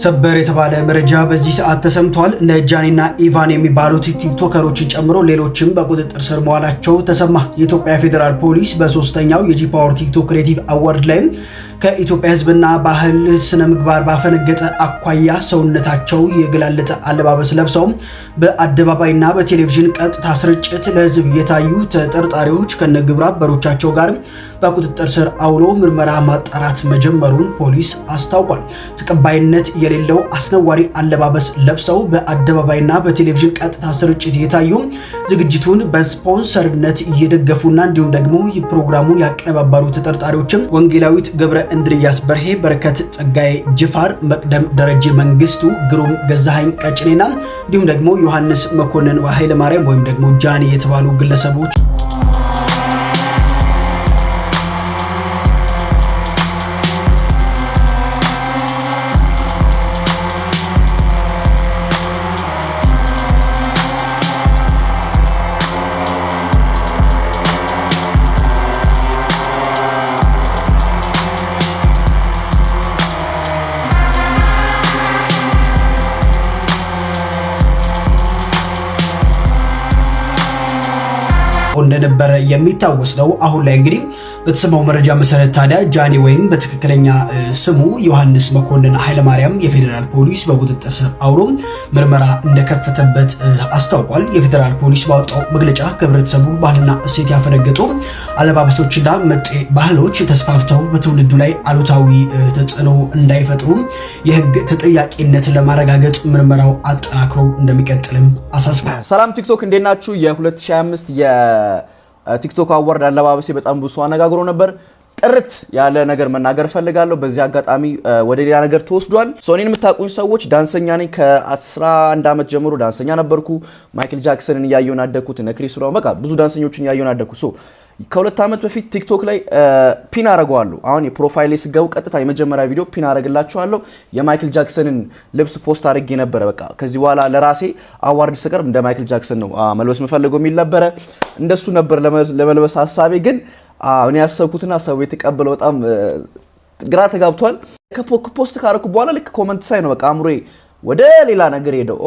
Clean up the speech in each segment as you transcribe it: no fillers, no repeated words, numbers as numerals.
ሰበር የተባለ መረጃ በዚህ ሰዓት ተሰምቷል። እነ ጃኒና ኢቫን የሚባሉት ቲክቶከሮችን ጨምሮ ሌሎችም በቁጥጥር ስር መዋላቸው ተሰማ። የኢትዮጵያ ፌዴራል ፖሊስ በሶስተኛው የጂ-ፓወር ቲክቶክ ክሬቲቭ አዋርድ ላይ ከኢትዮጵያ ሕዝብና ባህል ስነ ምግባር ባፈነገጠ አኳያ ሰውነታቸው የገላለጠ አለባበስ ለብሰው በአደባባይና በቴሌቪዥን ቀጥታ ስርጭት ለሕዝብ የታዩ ተጠርጣሪዎች ከነግብረ አበሮቻቸው ጋር በቁጥጥር ስር አውሎ ምርመራ ማጣራት መጀመሩን ፖሊስ አስታውቋል። ተቀባይነት የሌለው አስነዋሪ አለባበስ ለብሰው በአደባባይና በቴሌቪዥን ቀጥታ ስርጭት የታዩ ዝግጅቱን በስፖንሰርነት እየደገፉና እንዲሁም ደግሞ ፕሮግራሙን ያቀነባበሩ ተጠርጣሪዎችም ወንጌላዊት ገብረ እንድሪያስ በርሄ፣ በረከት ጸጋዬ ጅፋር፣ መቅደም ደረጀ መንግስቱ፣ ግሩም ገዛሃኝ ቀጭኔና እንዲሁም ደግሞ ዮሐንስ መኮንን ኃይለ ማርያም ወይም ደግሞ ጃኒ የተባሉ ግለሰቦች እንደነበረ የሚታወስ ነው። አሁን ላይ እንግዲህ በተሰማው መረጃ መሰረት ታዲያ ጃኒ ወይም በትክክለኛ ስሙ ዮሐንስ መኮንን ኃይለ ማርያም የፌዴራል ፖሊስ በቁጥጥር ስር አውሎ ምርመራ እንደከፈተበት አስታውቋል። የፌዴራል ፖሊስ ባወጣው መግለጫ ከህብረተሰቡ ባህልና እሴት ያፈነገጡ አለባበሶችና መጤ ባህሎች ተስፋፍተው በትውልዱ ላይ አሉታዊ ተጽዕኖ እንዳይፈጥሩ የህግ ተጠያቂነት ለማረጋገጥ ምርመራው አጠናክሮ እንደሚቀጥልም አሳስቧል። ሰላም ቲክቶክ እንዴት ናችሁ? የ2025 ቲክቶክ አዋርድ አለባበሴ በጣም ብዙ አነጋግሮ ነበር። ጥርት ያለ ነገር መናገር ፈልጋለሁ። በዚህ አጋጣሚ ወደ ሌላ ነገር ተወስዷል። ሶኒን የምታውቁኝ ሰዎች ዳንሰኛ ነኝ። ከ11 ዓመት ጀምሮ ዳንሰኛ ነበርኩ። ማይክል ጃክሰንን እያየሁ አደግኩት። እነ ክሪስ ብራውን በቃ ብዙ ዳንሰኞችን እያየሁ አደግኩ። ከሁለት ዓመት በፊት ቲክቶክ ላይ ፒን አረጋዋለሁ። አሁን የፕሮፋይል ላይ ስገቡ ቀጥታ የመጀመሪያ ቪዲዮ ፒን አረግላችኋለሁ። የማይክል ጃክሰንን ልብስ ፖስት አድርጌ ነበረ። በቃ ከዚህ በኋላ ለራሴ አዋርድ ስቀርብ እንደ ማይክል ጃክሰን ነው መልበስ የምፈልገው የሚል ነበረ። እንደሱ ነበር ለመልበስ ሀሳቤ። ግን እኔ ያሰብኩትና ሰው የተቀበለው በጣም ግራ ተጋብቷል። ፖስት ካረኩ በኋላ ልክ ኮመንት ሳይ ነው በቃ አምሮዬ ወደ ሌላ ነገር ሄደው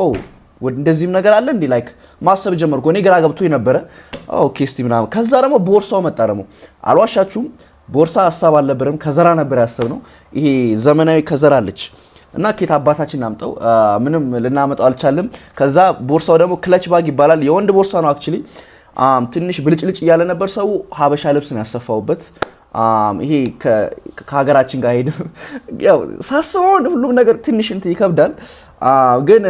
እንደዚህም ነገር አለ እንዴ ላይክ ማሰብ ጀመርኩ። እኔ ግራ ገብቶኝ ነበረ። ኦኬ እስቲ ምናምን ከዛ ደግሞ ቦርሳው መጣ። ደግሞ አልዋሻችሁም ቦርሳ ሐሳብ አልነበረም፣ ከዘራ ነበር ያሰብነው። ይሄ ዘመናዊ ከዘራ አለች እና ኬት አባታችን አምጠው ምንም ልናመጣው አልቻለም። ከዛ ቦርሳው ደግሞ ክለች ባግ ይባላል። የወንድ ቦርሳ ነው አክቹሊ። ትንሽ ብልጭልጭ እያለ ነበር። ሰው ሀበሻ ልብስ ነው ያሰፋውበት። ይሄ ከሀገራችን ጋር ሄድ ያው ሳስበው ሁሉም ነገር ትንሽ እንትን ይከብዳል። ግን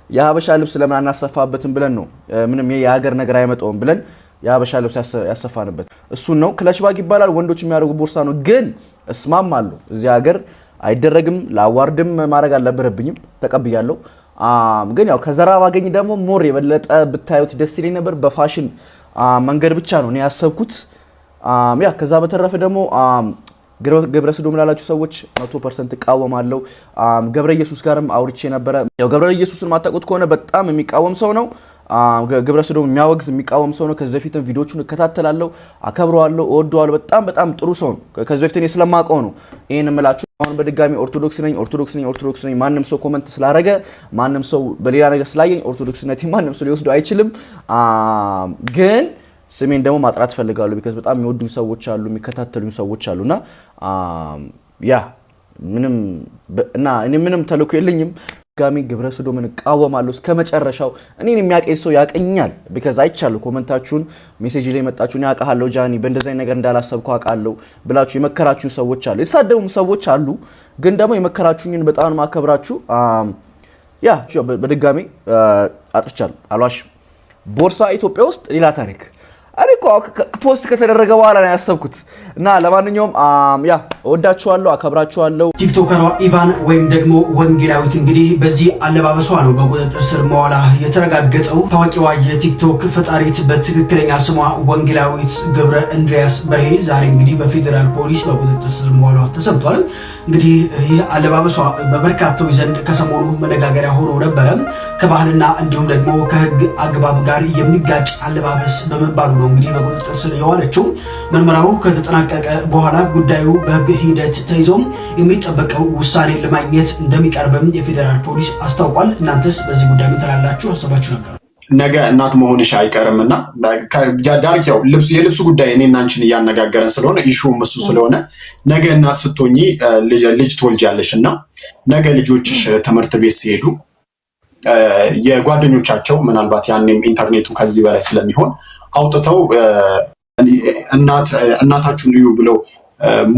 የሀበሻ ልብስ ለምን አናሰፋበትም ብለን ነው ምንም የሀገር ነገር አይመጣውም ብለን የሀበሻ ልብስ ያሰፋንበት እሱን ነው። ክለች ባግ ይባላል። ወንዶች የሚያደርጉ ቦርሳ ነው። ግን እስማማለሁ እዚህ ሀገር አይደረግም። ለአዋርድም ማድረግ አልነበረብኝም፣ ተቀብያለሁ። ግን ያው ከዘራ ባገኝ ደግሞ ሞር የበለጠ ብታዩት ደስ ይለኝ ነበር። በፋሽን መንገድ ብቻ ነው እኔ ያሰብኩት። ያ ከዛ በተረፈ ደግሞ ገብረ ሰዶም ላላችሁ ሰዎች 100% እቃወማለሁ። ገብረ ኢየሱስ ጋርም አውርቼ ነበረ። ያው ገብረ ኢየሱስን ማታውቁት ከሆነ በጣም የሚቃወም ሰው ነው። ገብረ ሰዶም የሚያወግዝ የሚቃወም ሰው ነው። ከዚህ በፊትም ቪዲዮቹን እከታተላለሁ፣ አከብረዋለሁ፣ እወደዋለሁ። በጣም በጣም ጥሩ ሰው ነው። ከዚህ በፊት እኔ ስለማውቀው ነው ይሄን እምላችሁ። አሁን በድጋሚ ኦርቶዶክስ ነኝ ማንም ሰው ኮመንት ስላደረገ ማንም ሰው በሌላ ነገር ስላየኝ ኦርቶዶክስነቴ ማንም ሰው ሊወስደው አይችልም። ግን ስሜን ደግሞ ማጥራት ፈልጋለሁ። ቢካዝ በጣም የሚወዱኝ ሰዎች አሉ፣ የሚከታተሉኝ ሰዎች አሉና ያ እኔ ምንም ተልእኮ የለኝም። ጋሚ ገብረ ሰዶምን እቃወማለሁ እስከመጨረሻው። እኔን የሚያቀኝ ሰው ያቀኛል። ቢካዝ አይቻለሁ ኮመንታችሁን፣ ሜሴጅ ላይ መጣችሁን ያውቃለሁ ጃኒ በእንደዛይ ነገር እንዳላሰብኩ አውቃለሁ ብላችሁ የመከራችሁኝ ሰዎች አሉ፣ የሳደቡም ሰዎች አሉ። ግን ደግሞ የመከራችሁኝን በጣም ማከብራችሁ። ያ በድጋሚ አጥፍቻለሁ፣ አልዋሽም። ቦርሳ ኢትዮጵያ ውስጥ ሌላ ታሪክ እኔ እኮ ፖስት ከተደረገ በኋላ ነው ያሰብኩት። እና ለማንኛውም ያ እወዳችኋለሁ፣ አከብራችኋለሁ። ቲክቶከሯ ኢቫን ወይም ደግሞ ወንጌላዊት እንግዲህ በዚህ አለባበሷ ነው በቁጥጥር ስር መዋላ የተረጋገጠው። ታዋቂዋ የቲክቶክ ፈጣሪት በትክክለኛ ስሟ ወንጌላዊት ገብረ እንድሪያስ በርሄ ዛሬ እንግዲህ በፌዴራል ፖሊስ በቁጥጥር ስር መዋሏ ተሰምቷል። እንግዲህ ይህ አለባበሷ በበርካታዎች ዘንድ ከሰሞኑ መነጋገሪያ ሆኖ ነበረ። ከባህልና እንዲሁም ደግሞ ከህግ አግባብ ጋር የሚጋጭ አለባበስ በመባሉ ነው እንግዲህ በቁጥጥር ስር የዋለችው። ምርመራው ከተጠናቀቀ በኋላ ጉዳዩ በህግ ሂደት ተይዞም የሚጠበቀው ውሳኔ ለማግኘት እንደሚቀርብም የፌዴራል ፖሊስ አስታውቋል። እናንተስ በዚህ ጉዳይ ምን ትላላችሁ? ሀሳባችሁ ነበር። ነገ እናት መሆንሽ አይቀርምና ዳርክ ያው የልብሱ ጉዳይ እኔና አንቺን እያነጋገረን ስለሆነ ኢሹም እሱ ስለሆነ ነገ እናት ስትሆኚ ልጅ ትወልጃለሽ እና ነገ ልጆችሽ ትምህርት ቤት ሲሄዱ የጓደኞቻቸው ምናልባት ያኔም ኢንተርኔቱ ከዚህ በላይ ስለሚሆን አውጥተው እናታችሁን እዩ ብለው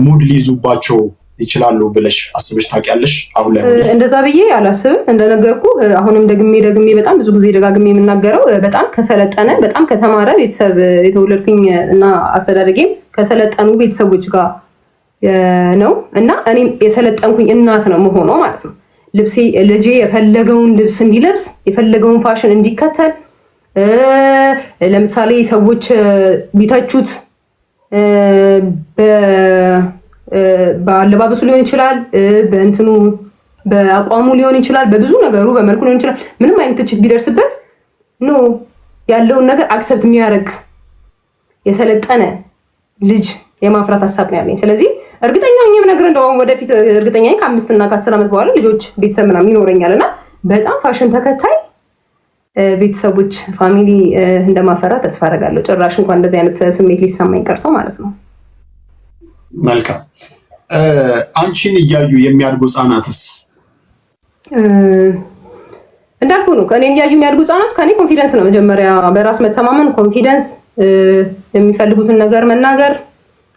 ሙድ ሊይዙባቸው ይችላሉ ብለሽ አስበሽ ታውቂያለሽ? አሁን ላይ እንደዛ ብዬ አላስብም። እንደነገርኩ አሁንም ደግሜ በጣም ብዙ ጊዜ ደጋግሜ የምናገረው በጣም ከሰለጠነ በጣም ከተማረ ቤተሰብ የተወለድኩኝ እና አስተዳደጌም ከሰለጠኑ ቤተሰቦች ጋር ነው እና እኔም የሰለጠንኩኝ እናት ነው መሆነው ማለት ነው። ልጄ የፈለገውን ልብስ እንዲለብስ የፈለገውን ፋሽን እንዲከተል ለምሳሌ ሰዎች ቢተቹት በአለባበሱ ሊሆን ይችላል፣ በእንትኑ በአቋሙ ሊሆን ይችላል፣ በብዙ ነገሩ በመልኩ ሊሆን ይችላል። ምንም አይነት ትችት ቢደርስበት ኖ ያለውን ነገር አክሰፕት የሚያደርግ የሰለጠነ ልጅ የማፍራት ሀሳብ ነው ያለኝ። ስለዚህ እርግጠኛ ነኝ ነገር እንደው ወደፊት እርግጠኛ ነኝ ከ5 እና ከ10 ዓመት በኋላ ልጆች ቤተሰብ ምናምን ይኖረኛልና በጣም ፋሽን ተከታይ ቤተሰቦች ፋሚሊ እንደማፈራ ተስፋ አደርጋለሁ። ጭራሽ እንኳን እንደዚህ አይነት ስሜት ሊሰማኝ ቀርቶ ማለት ነው። መልካም። አንቺን እያዩ የሚያድጉ ህጻናትስ? እንዳልኩ ነው ከኔ እያዩ የሚያድጉ ህጻናት ከኔ ኮንፊደንስ ነው መጀመሪያ፣ በራስ መተማመን፣ ኮንፊደንስ፣ የሚፈልጉትን ነገር መናገር፣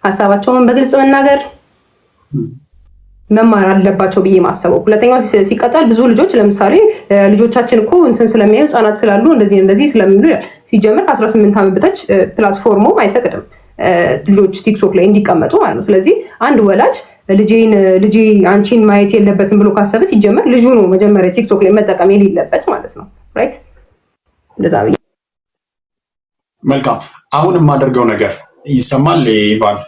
ሀሳባቸውን በግልጽ መናገር መማር አለባቸው ብዬ ማሰበው። ሁለተኛው ሲቀጥል ብዙ ልጆች ለምሳሌ ልጆቻችን እኮ እንትን ስለሚያዩ ህጻናት ስላሉ እንደዚህ ስለሚሉ ሲጀምር ከ18 ዓመት በታች ፕላትፎርሙ አይፈቅድም ልጆች ቲክቶክ ላይ እንዲቀመጡ ማለት ነው። ስለዚህ አንድ ወላጅ ልጄ አንቺን ማየት የለበትም ብሎ ካሰበ ሲጀመር ልጁ ነው መጀመሪያ ቲክቶክ ላይ መጠቀም የሌለበት ማለት ነው። ራይት እንደዛ ብዬ መልካም። አሁን የማደርገው ነገር ይሰማል? ኢቫን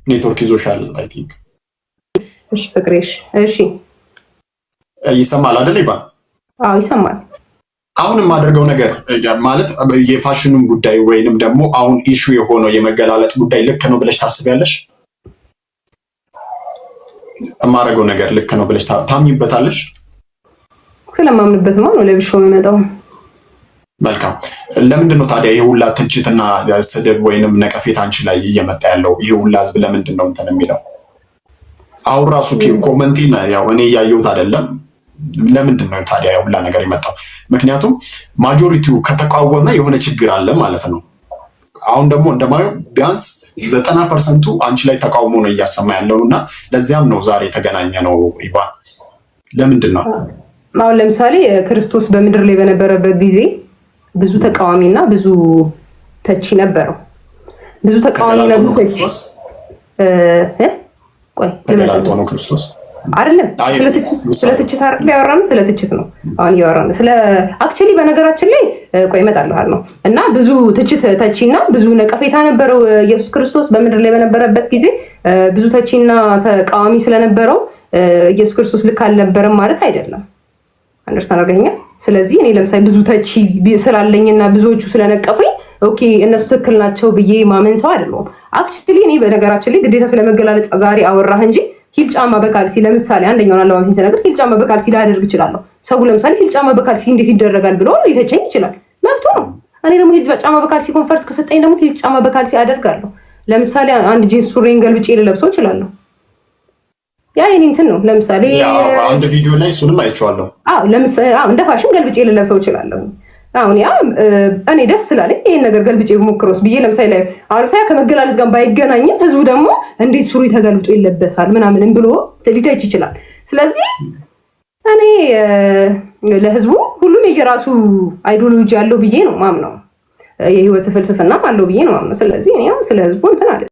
ኔትወርክ ይዞሻል አይ ቲንክ። እሺ ፍቅሬሽ፣ እሺ ይሰማል አይደል ኢቫን? አዎ ይሰማል። አሁን የማደርገው ነገር ማለት የፋሽኑን ጉዳይ ወይንም ደግሞ አሁን ኢሹ የሆነው የመገላለጥ ጉዳይ ልክ ነው ብለሽ ታስቢያለሽ? የማደርገው ነገር ልክ ነው ብለሽ ታምኝበታለሽ? ስለማምንበትማ ነው ለብሼው የምመጣው። መልካም። ለምንድን ነው ታዲያ ይሄ ሁላ ትችትና ስድብ ወይንም ነቀፌት አንቺ ላይ እየመጣ ያለው? ይሄ ሁላ ህዝብ ለምንድን ነው እንትን የሚለው? አሁን ራሱ ኮመንቲን ያው እኔ እያየሁት አይደለም። ለምንድን ነው ታዲያ ሁላ ነገር የመጣው? ምክንያቱም ማጆሪቲው ከተቃወመ የሆነ ችግር አለ ማለት ነው። አሁን ደግሞ እንደማየው ቢያንስ 90% አንቺ ላይ ተቃውሞ ነው እያሰማ ያለው እና ለዚያም ነው ዛሬ የተገናኘ ነው። ኢቫን ለምንድን ነው አሁን ለምሳሌ ክርስቶስ በምድር ላይ በነበረበት ጊዜ ብዙ ተቃዋሚና ብዙ ተቺ ነበረው። ብዙ ተቃዋሚና ብዙ ተቺ ተገላልጦ ነው ክርስቶስ አይደለም። ስለትችት አይደል ያወራነው? ስለትችት ነው አሁን ያወራነው። አክቹሊ በነገራችን ላይ እመጣለሁ ነው እና ብዙ ትችት ተቺና ብዙ ነቀፌታ ነበረው ኢየሱስ ክርስቶስ በምድር ላይ በነበረበት ጊዜ። ብዙ ተቺና ተቃዋሚ ስለነበረው ኢየሱስ ክርስቶስ ልክ አልነበረም ማለት አይደለም። አንደርስታንድ አድርገኛል። ስለዚህ እኔ ለምሳሌ ብዙ ተቺ ስላለኝና ብዙዎቹ ስለነቀፉኝ ኦኬ እነሱ ትክክል ናቸው ብዬ ማመን ሰው አይደለም። አክቹሊ እኔ በነገራችን ላይ ግዴታ ስለመገላለጥ ዛሬ አወራህ እንጂ ሂል ጫማ በካልሲ ለምሳሌ አንደኛውን አለባበሴን ስነግር ሂል ጫማ በካልሲ ላደርግ እችላለሁ። ሰው ለምሳሌ ሂል ጫማ በካልሲ እንዴት ይደረጋል ብሎ ሊተቸኝ ይችላል፣ መብቱ ነው። እኔ ደግሞ ሂል ጫማ በካልሲ ኮንፈርት ከሰጠኝ ደግሞ ሂል ጫማ በካልሲ አደርጋለሁ። ለምሳሌ አንድ ጂንስ ሱሪን ገልብጬ ልለብሰው እችላለሁ። ያ የኔ እንትን ነው። ለምሳሌ አንድ ቪዲዮ ላይ እሱንም አይቼዋለሁ። ለምሳሌ እንደ ፋሽን ገልብጬ ልለብሰው እችላለሁ። አሁን ያ እኔ ደስ ስላለኝ ይሄን ነገር ገልብጬ ሞክሮስ ብዬ ለምሳሌ ከመገላለጥ ጋር ባይገናኝም ህዝቡ ደግሞ እንዴት ሱሪ ተገልብጦ ይለበሳል ምናምን ብሎ ሊተች ይችላል። ስለዚህ እኔ ለህዝቡ ሁሉም የየራሱ አይዲዮሎጂ አለው ብዬ ነው ማምነው። የህይወት ፍልስፍና አለው ብዬ ነው ማምነው። ስለዚህ እኔ ስለ ህዝቡ እንትን አለ